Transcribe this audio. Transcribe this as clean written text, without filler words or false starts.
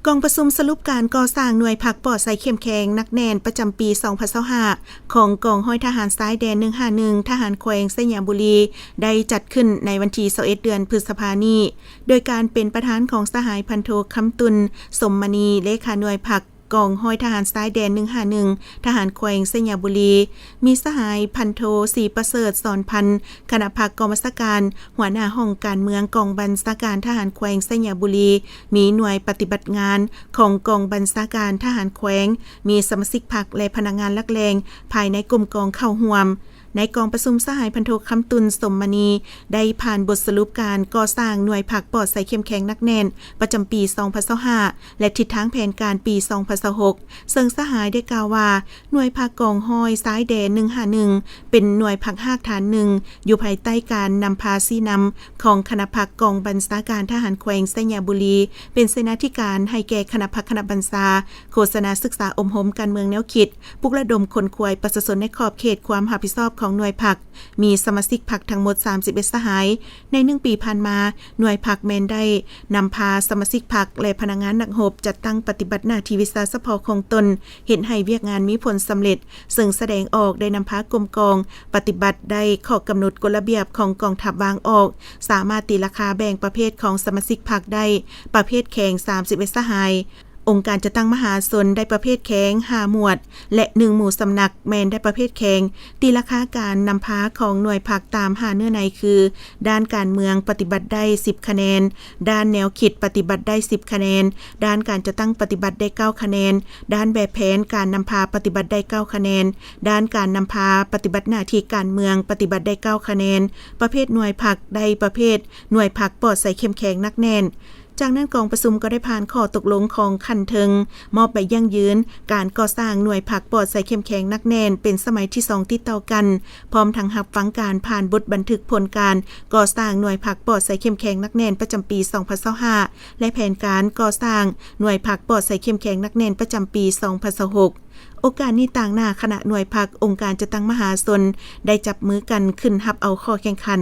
กองประชุมสรุปการก่อสร้างหน่วยพักปลอดภัยเข้มแข็งนักแน่นประจำปี 2025 ของกองห้อยทหารซ้ายแดน 151 ทหารแขวงสยามบุรีได้จัดขึ้นในวันที่21 เดือนพฤษภาคมนี้โดยการเป็นประธานของสหายพันโทคำตุลสมมณีเลขาหน่วยพักกองห้อยทหารซ้ายแดน 151 ทหารแขวงสยามบุรีมีสหายพันโทศรีประเสริฐสอนพันธ์คณะพักกองบัญชาการหัวหน้าห้องการเมืองกองบัญชาการทหารแขวงสยามบุรีมีหน่วยปฏิบัติงานของกองบัญชาการทหารแขวงมีสมาชิกพรรคและพนักงานหลักแหล่งภายในกลุ่มกองเข้าร่วมในกองประชุมสหายพันโทคำตุลสมมณีได้ผ่านบทสรุปการก่อสร้างหน่วยพักปลอดภัยเข้มแข็งนักแน่นประจำปี 2025 และทิศทางแผนการปี 2026 ซึ่งสหายได้กล่าวว่าหน่วยพักกองห้อยซ้ายแดน 151 เป็นหน่วยพักภาคฐานหนึ่งอยู่ภายใต้การนำพาซี่นำของคณะพักกองบัญชาการทหารแขวงสยามบุรีเป็นเสนาธิการให้แก่คณะพักคณะบัญชาโฆษณาศึกษาอมหมการเมืองแนวคิดปลุกระดมคนขวายประชาชนในขอบเขตความรับผิดชอบของหน่วยพักมีสมาชิกพักทั้งหมด31สหายใน1ปีผ่านมาหน่วยพักแมนได้นำพาสมาชิกพักและพนักงานนักรบจัดตั้งปฏิบัติหน้าที่วิสาสะพอของตนเห็นให้เวียกงานมีผลสำเร็จซึ่งแสดงออกได้นำพากรมกองปฏิบัติได้ข้อกำหนดกฎระเบียบของกองทัพวางออกสามารถตีราคาแบ่งประเภทของสมาชิกพักได้ประเภทแข่ง31สหายองค์การจะตั้งมหาชนได้ประเภทแข็ง5หมวดและ1หมู่สำนักแมนได้ประเภทแข็งตีราคาการนำพาของหน่วยพักตามหาเนื้อในคือด้านการเมืองปฏิบัติได้10คะแนนด้านแนวคิดปฏิบัติได้10คะแนนด้านการจะตั้งปฏิบัติได้9คะแนนด้านแบบแผนการนำพาปฏิบัติได้9คะแนนด้านการนำพาปฏิบัติหน้าที่การเมืองปฏิบัติได้9คะแนนประเภทหน่วยพักได้ประเภทหน่วยพักปลอดภัยเข้มแข็งนักแน่นจากนั้นกองประชุมก็ได้ผ่านข้อตกลงของคันเทิงมอบใบยั่งยืนการก่อสร้างหน่วยพักปลอดภัยเข้มแข็งนักแน่นเป็นสมัยที่2ติดต่อกันพร้อมทั้งรับฟังการผ่านบทบันทึกผลการก่อสร้างหน่วยพักปลอดภัยเข้มแข็งนักแน่นประจำปี 2025 และแผนการก่อสร้างหน่วยพักปลอดภัยเข้มแข็งนักแน่นประจำปี 2026 โอกาสนี้ต่างหน้าคณะหน่วยพักองค์การจะตั้งมหาชนได้จับมือกันขึ้นรับเอาข้อแข่งขัน